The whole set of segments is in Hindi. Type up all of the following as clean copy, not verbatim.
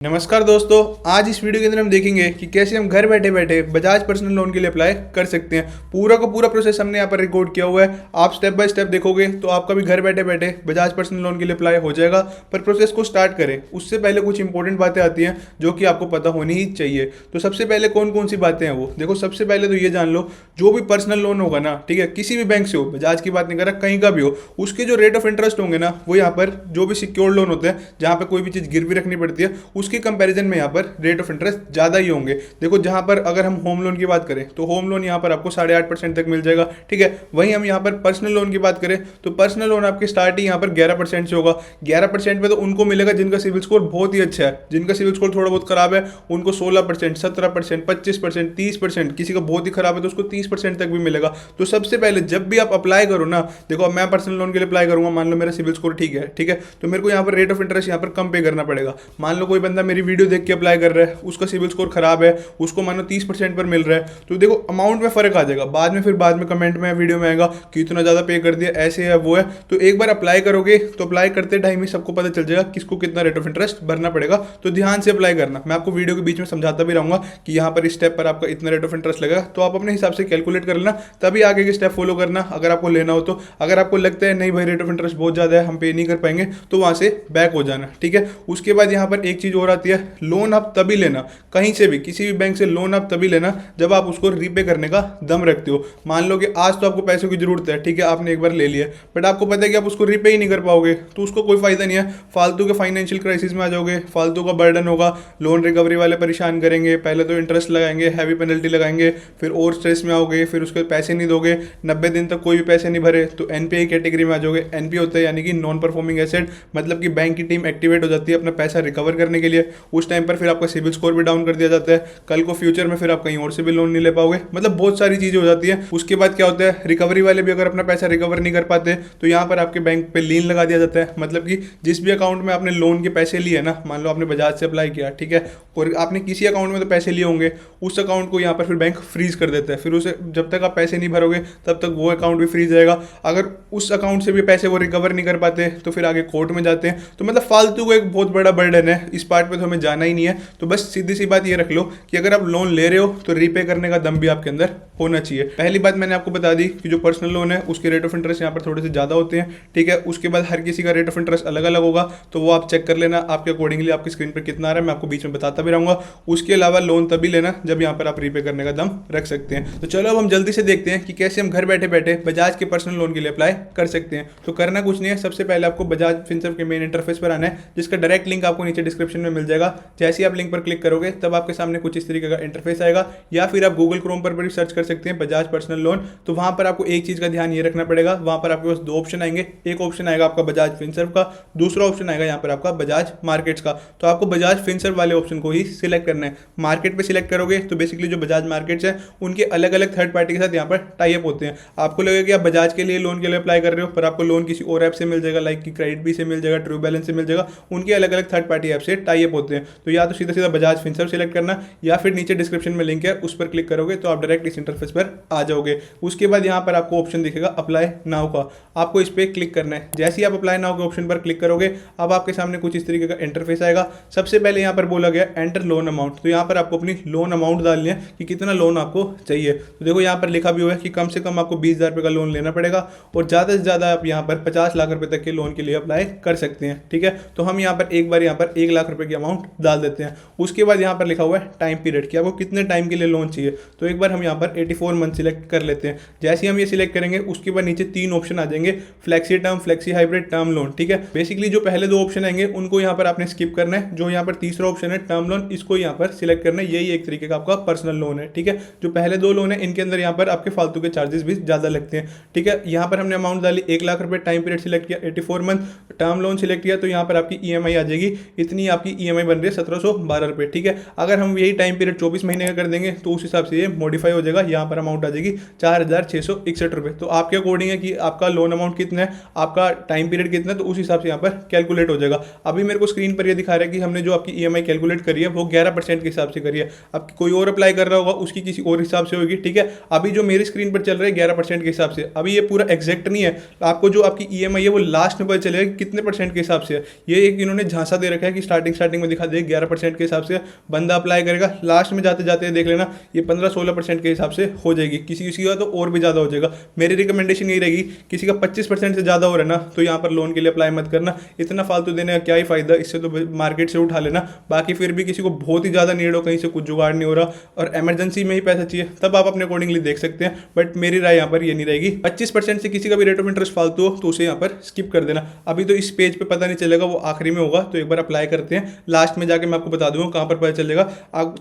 नमस्कार दोस्तों, आज इस वीडियो के अंदर हम देखेंगे कि कैसे हम घर बैठे बैठे बजाज पर्सनल लोन के लिए अप्लाई कर सकते हैं। पूरा का पूरा प्रोसेस हमने यहाँ पर रिकॉर्ड किया हुआ है। आप स्टेप बाय स्टेप देखोगे तो आपका भी घर बैठे बैठे बजाज पर्सनल लोन के लिए अप्लाई हो जाएगा। पर प्रोसेस को स्टार्ट करें उससे पहले कुछ इंपॉर्टेंट बातें आती हैं जो कि आपको पता होनी ही चाहिए। तो सबसे पहले कौन कौन सी बातें हैं वो देखो। सबसे पहले तो ये जान लो, जो भी पर्सनल लोन होगा ना, ठीक है, किसी भी बैंक से हो, बजाज की बात नहीं कर रहा, कहीं का भी हो, उसके जो रेट ऑफ इंटरेस्ट होंगे ना, वो यहाँ पर जो भी सिक्योर्ड लोन होते हैं जहाँ पर कोई भी चीज़ गिरवी रखनी पड़ती है, उसके कंपेरिजन में पर रेट ऑफ इंटरेस्ट ज्यादा ही होंगे। देखो, जहां पर अगर हम होम लोन की बात करें तो होम लोन यहां पर आपको 8.5% तक मिल जाएगा, ठीक है। वहीं हम यहां पर पर्सनल लोन की बात करें तो पर्सनल लोन आपकी स्टार्ट ही यहां पर 11% से होगा। 11% पे तो उनको मिलेगा जिनका सिविल स्कोर बहुत ही अच्छा है। जिनका सिविल स्कोर थोड़ा बहुत खराब है उनको 16%, 17%, 25%, 30%, किसी का बहुत ही खराब है तो उसको 30% तक भी मिलेगा। तो सबसे पहले जब भी आप अप्लाई करो ना, देखो अब मैं पर्सनल लोन के लिए अप्लाई करूंगा, मान लो मेरा सिविल स्कोर ठीक है, ठीक है, तो मेरे को यहाँ पर रेट ऑफ इंटरेस्ट यहाँ पर कम पे करना पड़ेगा। मान लो कोई बंदा मेरी वीडियो देख के अप्लाई कर रहा है, उसका सिविल स्कोर खराब है, उसको मानो 30% पर मिल रहा है, तो देखो अमाउंट में फर्क आ जाएगा। बाद में कमेंट में वीडियो में आएगा कि इतना ज्यादा पे कर दिया, ऐसे है वो है। तो एक बार अप्लाई करोगे तो अप्लाई करते टाइम ही सबको पता चल जाएगा किसको कितना रेट ऑफ इंटरेस्ट भरना पड़ेगा। तो ध्यान से अप्लाई करना। मैं आपको वीडियो के बीच में समझाता भी रहूंगा कि यहाँ पर इस स्टेप पर आपका इतना रेट ऑफ इंटरेस्ट लगेगा, तो आप अपने हिसाब से कैलकुलेट कर लेना, तभी आगे के स्टेप फॉलो करना अगर आपको लेना हो तो। अगर आपको लगता है नहीं भाई रेट ऑफ इंटरेस्ट बहुत ज्यादा है, हम पे नहीं कर पाएंगे, तो वहां से बैक हो जाना, ठीक है। उसके बाद यहाँ पर एक चीज और आती है, लोन आप तभी लेना, कहीं से भी किसी भी बैंक से लोन आप तभी लेना जब आप उसको रीपे करने का दम रखते हो। मान लो कि आज तो आपको पैसों की जरूरत है, ठीक है, आपने एक बार ले लिया, बट आपको पता है कि आप उसको रीपे ही नहीं कर पाओगे, तो उसको कोई फायदा नहीं है। फालतू के फाइनेंशियल क्राइसिस में आ जाओगे, फालतू का बर्डन होगा, लोन रिकवरी वाले परेशान करेंगे, पहले तो इंटरेस्ट लगाएंगे, हैवी पेनल्टी लगाएंगे, फिर और स्ट्रेस में आओगे, फिर उसके पैसे नहीं दोगे, 90 दिन तक कोई भी पैसे नहीं भरे तो एनपीए कैटेगरी में आ जाओगे। एनपीए होता है यानी कि नॉन परफॉर्मिंग एसेट, मतलब कि बैंक की टीम एक्टिवेट हो जाती है अपना पैसा रिकवर करने के लिए। उस टाइम पर फिर आपका सिविल स्कोर भी डाउन कर दिया जाता है। कल को फ्यूचर में फिर आप कहीं और से भी लोन नहीं ले पाओगे, मतलब बहुत सारी चीजें हो जाती है। उसके बाद क्या होता है, रिकवरी वाले भी अगर अपना पैसा रिकवर नहीं कर पाते तो यहाँ पर आपके बैंक पे लीन लगा दिया जाता है। मतलब कि जिस भी अकाउंट में आपने लोन के पैसे लिए ना, मान लो आपने बजाज से अप्लाई किया, ठीक है, और आपने किसी अकाउंट में तो पैसे लिए होंगे, उस अकाउंट को यहाँ पर फिर बैंक फ्रीज कर देता है। फिर उसे जब तक आप पैसे नहीं भरोगे तब तक वो अकाउंट भी फ्रीज रहेगा। अगर उस अकाउंट से भी पैसे वो रिकवर नहीं कर पाते तो फिर आगे कोर्ट में जाते हैं। तो मतलब फालतू को एक बहुत बड़ा बर्डन है, इस पार्ट पे तो हमें जाना ही नहीं है। तो बस सीधी सी बात ये रख लो कि अगर आप लोन ले रहे हो तो रीपे करने का दम भी आपके अंदर होना चाहिए। पहली बात मैंने आपको बता दी कि जो पर्सनल लोन है उसके रेट ऑफ इंटरेस्ट यहाँ पर थोड़े से ज्यादा होते हैं, ठीक है। उसके बाद हर किसी का रेट ऑफ इंटरेस्ट अलग अलग होगा, तो वो आप चेक कर लेना आपके अकॉर्डिंगली, आपकी स्क्रीन पर कितना आ रहा है मैं आपको बीच में बताता भी रहूंगा। उसके अलावा लोन तभी लेना जब यहाँ पर आप रीपे करने का दम रख सकते हैं। तो चलो अब हम जल्दी से देखते हैं कि कैसे हम घर बैठे बैठे बजाज के पर्सनल लोन के लिए अप्लाई कर सकते हैं। तो करना कुछ नहीं है, सबसे पहले आपको बजाज फिनसर्व के मेन इंटरफेस पर आना है, जिसका डायरेक्ट लिंक आपको नीचे डिस्क्रिप्शन में मिल जाएगा। जैसे ही आप लिंक पर क्लिक करोगे तब आपके सामने कुछ इस तरीके का इंटरफेस आएगा, या फिर आप गूगल क्रोम पर भी सर्च कर सकते हैं बजाज पर्सनल लोन। तो वहां पर आपको एक चीज का ध्यान ये रखना पड़ेगा, वहां पर आपके पास दो ऑप्शन आएंगे। एक ऑप्शन आएगा आपका बजाज फिनसर्व का, दूसरा ऑप्शन आएगा यहाँ पर आपका बजाज मार्केट्स का। तो आपको बजाज फिनसर्व वाले ऑप्शन को ही सिलेक्ट करना है। मार्केट पे सिलेक्ट करोगे तो बेसिकली जो बजाज मार्केट्स है उनके अलग अलग थर्ड पार्टी के साथ यहाँ पर टाई अप होते हैं। आपको लगेगा कि आप बजाज के लिए लोन के लिए अप्लाई कर रहे हो, पर आपको लोन किसी और ऐप से मिल जाएगा, लाइक कि क्रेडिट बी से मिल जाएगा, ट्रू बैलेंस से मिल जाएगा। उनके अलग अलग थर्ड पार्टी ऐप से टाई अप होते हैं। तो या तो सीधा सीधा बजाज फिनसर्व सिलेक्ट करना, या फिर नीचे डिस्क्रिप्शन में लिंक है उस पर क्लिक करोगे तो आप डायरेक्ट इस इंटरफेस पर आ जाओगे। उसके बाद यहाँ पर आपको ऑप्शन दिखेगा अप्लाई नाउ का, आपको इस पर क्लिक करना है। जैसे ही आप अप्लाई नाउ के ऑप्शन पर क्लिक करोगे अब आपके सामने कुछ इस तरीके का इंटरफेस आएगा। सबसे पहले यहाँ पर बोला गया एंटर लोन अमाउंट, तो यहाँ पर आपको अपनी लोन अमाउंट डालनी है कि कितना लोन आपको चाहिए। तो देखो यहाँ पर लिखा भी हुआ है कि कम से कम आपको 20,000 रुपये का लोन लेना पड़ेगा, और ज़्यादा से ज़्यादा आप यहाँ पर 50 लाख रुपए तक के लोन के लिए अप्लाई कर सकते हैं, ठीक है। तो हम यहाँ पर एक बार यहाँ पर 1 लाख रुपए की अमाउंट डाल देते हैं। उसके बाद यहाँ पर लिखा हुआ है टाइम पीरियड कि आपको कितने टाइम के लिए लोन चाहिए। तो एक बार हम यहाँ पर 84 मंथ सिलेक्ट कर लेते हैं। जैसे ही हम ये सिलेक्ट करेंगे उसके बाद नीचे 3 ऑप्शन आ जाएंगे, flexi term, flexi hybrid, term loan, ठीक है। बेसिकली जो पहले 2 ऑप्शन आएंगे उनको यहाँ पर आपने स्किप करना है। जो यहाँ पर तीसरा ऑप्शन है टर्म लोन, इसको यहाँ पर सिलेक्ट करना है। यही एक तरीके का आपका पर्सनल लोन है, ठीक है। जो पहले 2 लोन है इनके अंदर यहाँ पर आपके फालतू के चार्जेस भी ज्यादा लगते हैं, ठीक है। यहाँ पर हमने अमाउंट डाली 1 लाख रुपए, टाइम पीरियड सिलेक्ट किया 84 मंथ, टर्म लोन सिलेक्ट किया, तो यहाँ पर आपकी ईएमआई आ जाएगी, इतनी आपकी ईएमआई बन रही है 1712 रुपए, ठीक है। अगर हम यही टाइम पीरियड 24 महीने का कर देंगे तो उस हिसाब से ये मॉडिफाई हो जाएगा, यहाँ पर अमाउंट आ जाएगी 4,661 रुपए। तो आपके अकॉर्डिंग है कि आपका लोन अमाउंट कितना है, आपका टाइम पीरियड कितना है, तो उस हिसाब से यहाँ पर कैलकुलेट हो जाएगा। अभी मेरे को स्क्रीन पर ये दिखा रहा है कि हमने जो आपकी ईएमआई कैलकुलेट करी है वो 11% के हिसाब से करी है। अब कोई और अप्लाई कर रहा होगा उसकी किसी और हिसाब से होगी, ठीक है। अभी जो मेरी स्क्रीन पर चल रहा है 11% के हिसाब से, अभी ये पूरा एग्जैक्ट नहीं है। आपको जो आपकी ईएमआई है वो लास्ट में पता चलेगा कितने परसेंट के हिसाब से है। ये एक इन्होंने झांसा दे रखा है कि स्टार्टिंग स्टार्टिंग में दिखा दे 11% के हिसाब से बंदा अप्लाई करेगा, लास्ट में जाते जाते देख लेना ये 15-16% के हिसाब से हो जाएगी, किसी किसी का तो और भी ज़्यादा हो जाएगा। मेरी रिकमेंडेशन यही रहेगी, किसी का 25% से ज़्यादा हो रहा है ना तो यहाँ पर लोन के लिए अप्लाई मत करना, इतना फालतू देने का क्या ही फायदा, इससे तो मार्केट से उठा लेना। बाकी फिर भी किसी को बहुत ही ज़्यादा नीड हो, कहीं से कुछ जुगाड़ नहीं हो रहा और इमरजेंसी में ही पैसा चाहिए, तब आप अपने अकॉर्डिंगली देख सकते हैं। बट मेरी राय यहाँ पर ये नहीं रहेगी, 25% से किसी का भी रेट ऑफ इंटरेस्ट फालतू हो तो उसे यहाँ पर स्किप कर देना। अभी तो इस पेज पे पता नहीं चलेगा, वो आखिरी में होगा, तो एक बार अप्लाई करते हैं, लास्ट में जाके मैं आपको बता दूंगा कहाँ पर पता चलेगा।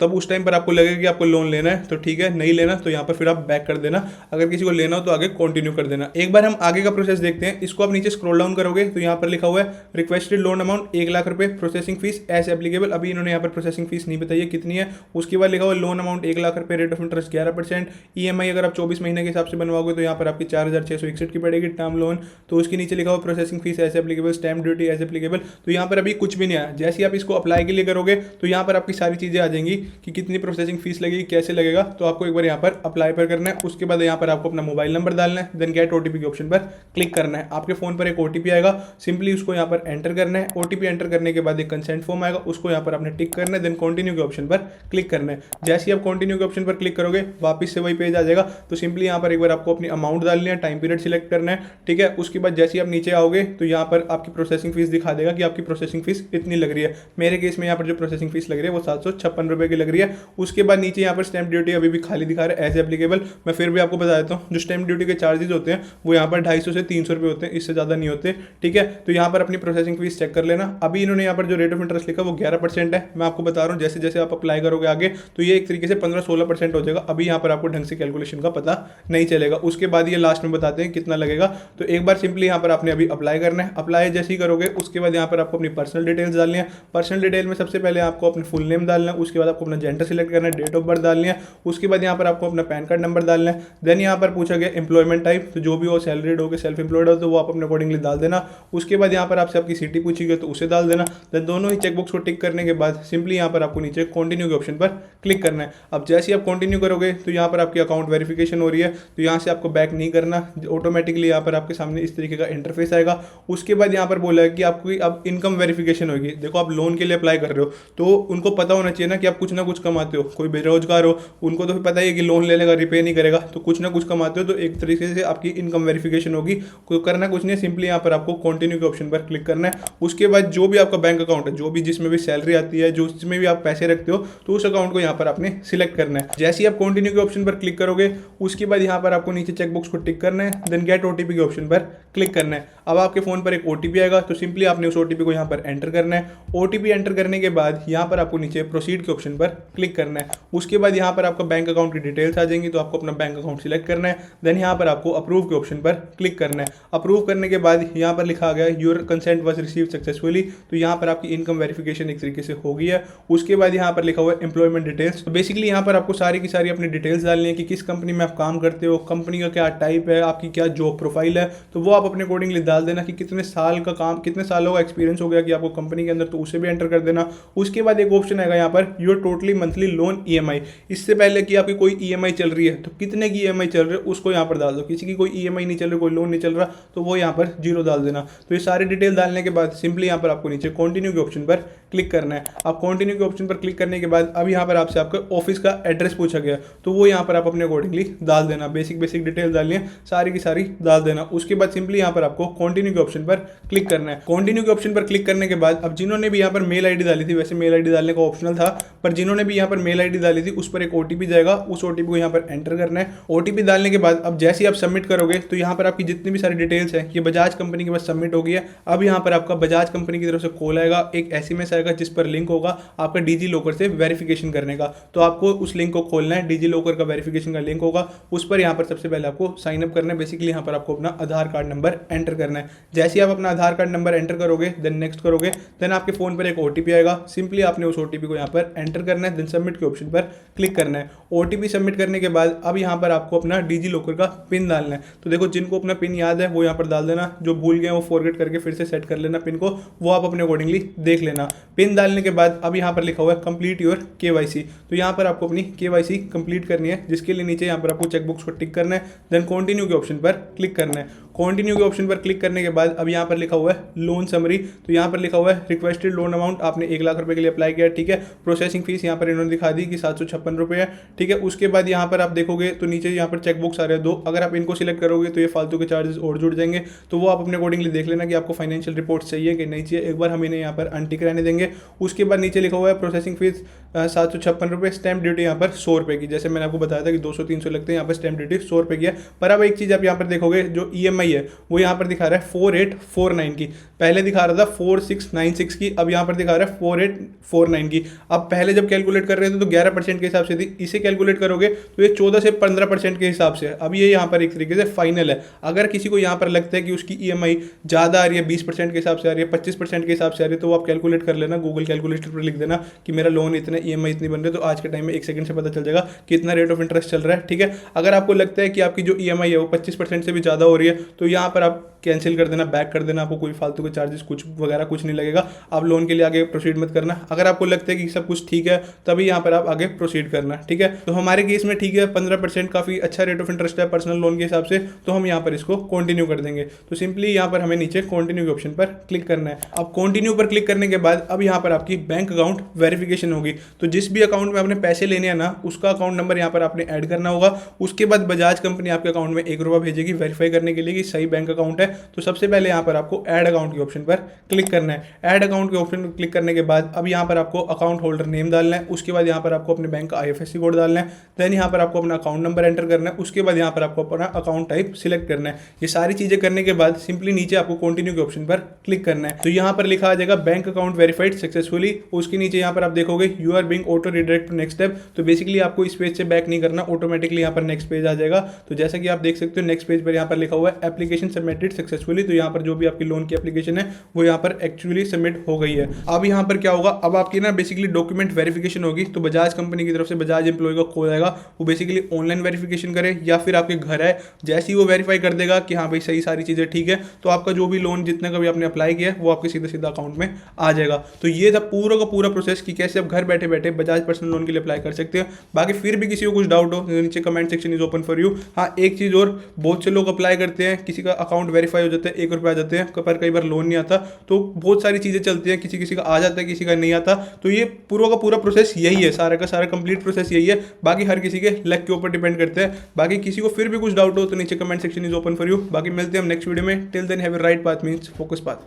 तब उस टाइम पर आपको लगेगा कि आपको लोन लेना है तो ठीक है, नहीं लेना तो यहाँ पर फिर आप बैक कर देना, अगर किसी को लेना हो तो आगे कंटिन्यू कर देना। एक बार हम आगे का प्रोसेस देखते हैं। इसको आप नीचे स्क्रॉल डाउन करोगे तो यहाँ पर लिखा हुआ है रिक्वेस्टेड लोन अमाउंट 1 लाख रुपए, प्रोसेसिंग फीस एज एप्लीकेबल, अभी इन्होंने यहाँ पर प्रोसेसिंग फीस नहीं बताई है कितनी है। उसके बाद लिखा हुआ लोन अमाउंट 1 लाख रुपए, रेट ऑफ इंटरेस्ट 11%, ईएमआई अगर आप 24 महीने के हिसाब से बनवाओगे तो यहाँ पर आपकी 4661 की पड़ेगी टर्म लोन। तो उसके नीचे लिखा हुआ processing fees as applicable, stamp duty as applicable. तो यहाँ पर अभी कुछ भी नहीं आया, जैसे आप इसको अप्लाई के लिए करोगे तो यहाँ पर आपकी सारी चीज़ें आ जाएंगी कि कितनी प्रोसेसिंग फीस लगेगी, कैसे लगेगा। तो आपको एक बार यहाँ पर अप्लाई पर करना है, उसके बाद यहाँ पर आपको अपना मोबाइल नंबर डालना है, देन गेट ओटीपी के ऑप्शन पर क्लिक करना है। आपके फोन पर एक ओटीपी आएगा, सिंपली उसको यहाँ पर एंटर करना है। ओटीपी एंटर करने के बाद एक कंसेंट फॉर्म आएगा, उसको यहाँ पर आपने टिक करना है, देन कंटिन्यू के ऑप्शन पर क्लिक करना है। जैसे ही आप कंटिन्यू के ऑप्शन पर क्लिक करोगे वापस से वही पेज आ जाएगा। तो सिंपली यहाँ पर एक बार आपको अपनी अमाउंट डालनी है, टाइम पीरियड सिलेक्ट करना है, ठीक है। उसके बाद जैसे ही आप नीचे आओगे तो यहाँ पर आपकी प्रोसेसिंग फीस दिखा देगा कि आपकी प्रोसेसिंग फीस इतनी लग रही है। मेरे केस में यहाँ पर जो प्रोसेसिंग फीस लग रही है वो 756 रुपये की लग रही है। उसके बाद नीचे यहाँ पर स्टैम्प ड्यूटी अभी भी खाली दिखा रहा है एज एप्लीकेबल। मैं फिर भी आपको बता देता हूँ, जो स्टैम्प ड्यूटी के चार्जेस होते हैं वो यहाँ पर 250 से 300 रुपये होते हैं, इससे ज़्यादा नहीं होते, ठीक है। तो यहाँ पर अपनी प्रोसेसिंग फीस चेक कर लेना। अभी इन्होंने यहाँ पर जो रेट ऑफ इंटरेस्ट लिखा वो 11% है। मैं आपको बता रहा हूँ जैसे जैसे आप अप्लाई करोगे आगे तो ये एक तरीके से 15-16% हो जाएगा। अभी यहाँ पर आपको ढंग से कैलकुलेशन का पता नहीं चलेगा, उसके बाद ये लास्ट में बताते हैं कितना लगेगा। तो एक बार सिंपली यहाँ पर आपने अभी अप्लाई करना है। अप्लाई जैसे ही करोगे उसके बाद यहाँ पर आपको अपनी पर्सनल डिटेल्स डालनी है। पर्सनल डिटेल में सबसे पहले आपको अपना फुल नेम डालना है, उसके बाद आपको अपना जेंडर सिलेक्ट करना है, डेट ऑफ बर्थ डालनी है, उसके बाद यहाँ पर आपको अपना पैन कार्ड नंबर डालना है। देन यहाँ पर पूछा गया एम्प्लॉयमेंट टाइप, तो जो भी हो, सैलरीड हो, सेल्फ एम्प्लॉयड हो तो वो आप अपने अकॉर्डिंगली डाल देना। उसके बाद यहाँ पर आपसे आपकी सिटी पूछी गई तो उसे डाल देना। देन दोनों ही चेकबॉक्स को टिक करने के बाद सिंपली यहाँ पर आपको नीचे कंटिन्यू के ऑप्शन पर क्लिक करना है। अब जैसे ही आप कंटिन्यू करोगे तो यहाँ पर आपकी अकाउंट वेरिफिकेशन हो रही है, तो यहाँ से आपको बैक नहीं करना, ऑटोमेटिकली यहाँ पर आपके सामने इस तरीके का इंटरफेस आएगा। उसके बाद यहाँ पर बोला है कि आपकी अब इनकम वेरिफिकेशन होगी। देखो आप लोन के लिए अप्लाई कर रहे हो तो उनको पता होना चाहिए ना कि आप कुछ ना कुछ कमाते हो। कोई बेरोजगार हो उनको तो पता ही है कि लोन ले लेगा रिपे नहीं करेगा, तो कुछ ना कुछ कमाते हो तो एक तरीके से आपकी इनकम वेरिफिकेशन होगी। कोई करना कुछ नहीं, सिंपली यहाँ पर आपको कंटिन्यू के ऑप्शन पर क्लिक करना है। उसके बाद जो भी आपका बैंक अकाउंट है, जो भी जिसमें भी सैलरी आती है, जो जिसमें भी आप पैसे रखते हो, तो उस अकाउंट को यहाँ पर आपने सिलेक्ट करना है। जैसे ही आप कंटिन्यू के ऑप्शन पर क्लिक करोगे उसके बाद यहाँ पर आपको नीचे चेकबॉक्स को टिक करना है, देन गेट ओटीपी के ऑप्शन पर क्लिक करना है। अब आपके फोन पर एक ओटीपी आएगा, तो सिंपली आपने उस ओटीपी को यहाँ पर एंटर करना है। ओटीपी एंटर करने के बाद यहाँ पर आपको नीचे प्रोसीड के ऑप्शन पर क्लिक करना है। उसके बाद यहाँ पर आपका बैंक अकाउंट की डिटेल्स आ जाएंगी, तो आपको अपना बैंक अकाउंट सिलेक्ट करना है। देन यहाँ पर आपको अप्रूव के ऑप्शन पर क्लिक करना है। अप्रूव करने के बाद यहाँ पर लिखा गया your consent was received successfully, तो यहाँ पर आपकी इनकम वेरिफिकेशन एक तरीके से हो गई है। उसके बाद यहाँ पर लिखा हुआ है एम्प्लॉयमेंट डिटेल्स, तो बेसिकली यहाँ पर आपको सारी की सारी अपनी डिटेल्स डालनी है कि किस कंपनी में आप काम करते हो, कंपनी का क्या टाइप है, आपकी क्या जॉब प्रोफाइल है, तो वो आप अपने अकॉर्डिंगली डाल देना कि कितने साल का काम, कितने सालों का एक्सपीरियंस हो गया कि आपको कंपनी के अंदर, तो उसे भी एंटर कर देना। उसके बाद एक ऑप्शन आएगा यहाँ per your totally monthly loan EMI, इससे पहले कि आपकी कोई ईएमआई चल रही है तो कितने की ईएमआई चल रही है उसको यहाँ पर डाल दो। किसी की कोई ईएमआई नहीं चल रही, कोई लोन नहीं चल रहा, तो वो यहाँ पर 0 डाल देना। तो ये सारी डिटेल डालने के बाद सिंपली यहाँ पर आपको नीचे कंटिन्यू के ऑप्शन पर क्लिक करना है। आप कंटिन्यू के ऑप्शन पर क्लिक करने के बाद अब यहाँ पर आपसे आपका ऑफिस का एड्रेस पूछा गया, तो वो यहाँ पर आप अपने अकॉर्डिंगली डाल देना। बेसिक डिटेल डालनी है, सारी की सारी डाल देना। उसके बाद सिंपली यहाँ पर आपको कंटिन्यू के ऑप्शन पर क्लिक करना है। कंटिन्यू के ऑप्शन पर क्लिक करने के बाद अब जिन्होंने भी यहाँ पर मेल आईडी डाली थी, वैसे मेल आईडी डालने का ऑप्शनल था, पर जिन्होंने भी यहाँ पर मेल आईडी डाली थी उस पर एक ओटीपी जाएगा, उस ओटीपी को यहाँ पर एंटर करना है। ओटीपी डालने के बाद अब जैसे ही आप सबमिट करोगे तो यहाँ पर आपकी जितनी भी सारी डिटेल्स है ये बजाज कंपनी के पास सबमिट हो गई है। अब यहाँ पर आपका बजाज कंपनी की तरफ से कॉल आएगा, एक एसएमएस आएगा जिस पर लिंक होगा आपका डिजी लॉकर से वेरिफिकेशन करने का। तो आपको उस लिंक को खोलना है, डिजी लॉकर का वेरिफिकेशन का लिंक होगा, उस पर यहाँ पर सबसे पहले आपको साइन अप करना है। बेसिकली यहाँ पर आपको अपना आधार कार्ड नंबर एंटर करना है। जैसे ही आप अपना आधार कार्ड नंबर एंटर करोगे, देन नेक्स्ट करोगे, देन आपके फोन पर एक ओटीपी आएगा। सिंपली आपने उस ओटीपी को यहाँ पर एंटर करना है, देन सबमिट के ऑप्शन पर क्लिक करना है। ओटीपी सबमिट करने के बाद अब यहाँ पर आपको अपना डिजी लॉकर का पिन डालना है। तो देखो जिनको अपना पिन याद है वो यहाँ पर डाल देना, जो भूल गए वो फॉरगेट करके फिर से सेट कर लेना पिन को, वो आप अपने अकॉर्डिंगली देख लेना। पिन डालने के बाद अब यहाँ पर लिखा हुआ है कंप्लीट योर केवाईसी, तो यहाँ पर आपको अपनी केवाईसी कंप्लीट करनी है, जिसके लिए नीचे यहाँ पर आपको चेकबॉक्स को टिक करना है, देन कंटिन्यू के ऑप्शन पर क्लिक करना है। कंटिन्यू के ऑप्शन पर क्लिक करने के बाद अब यहाँ पर लिखा हुआ है लोन समरी, तो यहाँ पर लिखा हुआ है रिक्वेस्टेड लोन अमाउंट, आपने 1 लाख रुपए के लिए अप्लाई किया, ठीक है। प्रोसेसिंग फीस यहाँ पर इन्होंने दिखा दी कि 756 रुपये है, ठीक है। उसके बाद यहाँ पर आप देखोगे तो नीचे यहाँ पर चेकबुक्स आ रहे हैं 2, अगर आप इनको सिलेक्ट करोगे तो ये फालतू के चार्जेस और जुड़ जाएंगे, तो वो आप अपने अकॉर्डिंगली देख लेना कि आपको फाइनेंशियल रिपोर्ट चाहिए कि नहीं चाहिए। एक बार हम इन्हें यहाँ पर अनटिक रहने देंगे। उसके बाद नीचे लिखा हुआ है प्रोसेसिंग फीस 756 रुपये, स्टैम्प ड्यूटी यहाँ पर 100 रुपये की, जैसे मैंने आपको बताया था कि 200-300 लगते हैं, यहाँ पर स्टैम्प ड्यूटी 100 रुपये की है। पर अब एक चीज़ आप यहाँ पर देखोगे जो EMI है वो यहाँ पर दिखा रहा है 4849 की, पहले दिखा रहा था 4696 की, अब यहाँ पर दिखा रहा है 4849 की। अब पहले जब कैलकुलेट कर रहे थे तो 11% के हिसाब से थी, इसे कैलकुलेट करोगे तो ये 14 से 15% के हिसाब से है। अब ये यहाँ पर एक तरीके से फाइनल है। अगर किसी को यहाँ पर लगता है कि उसकी EMI ज़्यादा आ रही है, 20% के हिसाब से आ रही है, 25% के हिसाब से आ रही है, तो वो आप कैलकुलेट कर लेना, गूगल कैलकुलेटर पर लिख देना कि मेरा लोन इतने, EMI इतनी बन रही है, तो आज के टाइम में 1 सेकंड से पता चल जाएगा कि इतना रेट ऑफ इंटरेस्ट चल रहा है, ठीक है। अगर आपको लगता है कि आपकी जो EMI है वो 25% से भी ज़्यादा हो रही है तो यहाँ पर आप कैंसिल कर देना, बैक कर देना, आपको कोई फालतू के चार्जेस कुछ वगैरह कुछ नहीं लगेगा। आप लोन के लिए आगे प्रोसीड मत करना। अगर आपको लगता है कि सब कुछ ठीक है तभी यहाँ पर आप आगे प्रोसीड करना, ठीक है। तो हमारे केस में ठीक है, 15% काफ़ी अच्छा रेट ऑफ इंटरेस्ट है पर्सनल लोन के हिसाब से, तो हम यहाँ पर इसको कंटिन्यू कर देंगे। तो सिंपली यहाँ पर हमें नीचे कंटिन्यू के ऑप्शन पर क्लिक करना है। अब कंटिन्यू पर क्लिक करने के बाद अब यहाँ पर आपकी बैंक अकाउंट वेरिफिकेशन होगी, तो जिस भी अकाउंट में आपने पैसे लेने हैं ना उसका अकाउंट नंबर यहाँ पर आपने ऐड करना होगा। उसके बाद बजाज कंपनी आपके अकाउंट में 1 रुपया भेजेगी वेरीफाई करने के लिए कि सही बैंक अकाउंट है। तो सबसे पहले यहाँ पर आपको ऐड अकाउंट के ऑप्शन पर क्लिक करना है। ऐड अकाउंट के ऑप्शन पर क्लिक करने के बाद अब यहाँ पर आपको अकाउंट होल्डर नेम डालना है, उसके बाद यहाँ पर आपको अपने बैंक का IFSC कोड डालना है, देन यहाँ पर आपको अपना अकाउंट नंबर एंटर करना है, उसके बाद यहाँ पर आपको अपना अकाउंट टाइप सिलेक्ट करना है। ये सारी चीजें करने के बाद सिंपली नीचे आपको कंटिन्यू के ऑप्शन पर क्लिक करना है। तो यहाँ पर लिखा आ जाएगा बैंक अकाउंट वेरीफाइड सक्सेसफुली, उसके नीचे यहाँ पर आप देखोगे you are being auto redirect to next step. तो बेसिकली आपको इस पेज से बैक नहीं करना, ऑटोमेटिकली यहाँ पर नेक्स्ट पेज आ जाएगा। तो जैसा कि आप देख सकते हो नेक्स्ट पेज पर यहाँ पर लिखा हुआ है एप्लीकेशन सबमिटेड सक्सेसफुली, तो यहाँ पर जो भी आपकी लोन की एप्लीकेशन है वो यहाँ पर एक्चुअली सबमिट हो गई है। अब यहाँ पर क्या होगा, अब आपकी ना बेसिकली डॉक्यूमेंट वेरिफिकेशन होगी। तो बजाज कंपनी की तरफ से बजाज एम्प्लॉय का कॉल आएगा, वो बेसिकली ऑनलाइन वेरिफिकेशन करे या फिर आपके घर है, जैसे ही वो वेरीफाई कर देगा कि हाँ भाई सही सारी चीज़ें ठीक है, तो आपका जो भी लोन जितना कभी आपने अप्लाई किया है वो आपके सीधा सीधा अकाउंट में आ जाएगा। तो ये था पूरा का पूरा प्रोसेस कि कैसे आप घर बैठे बैठे बजाज पर्सनल लोन के लिए अप्लाई कर सकते हैं। बाकी फिर भी किसी को कुछ डाउट हो तो नीचे comment section is open for you. हाँ एक चीज़ और, बहुत से लोग अप्लाई करते हैं, किसी का अकाउंट वेरीफाई हो जाता है, 1 रुपया आ जाते हैं, पर कई बार लोन नहीं आता। तो बहुत सारी चीज़ें चलती हैं, किसी का आ जाता है, किसी का नहीं आता। तो ये पूरा का पूरा प्रोसेस यही है, सारा का सारा कंप्लीट प्रोसेस यही है। बाकी हर किसी के लक के ऊपर डिपेंड करते हैं। बाकी किसी को फिर भी कुछ डाउट हो तो नीचे comment section is open for you. बाकी मिलते हैं हम नेक्स्ट वीडियो में। Till then have a right path means focus path.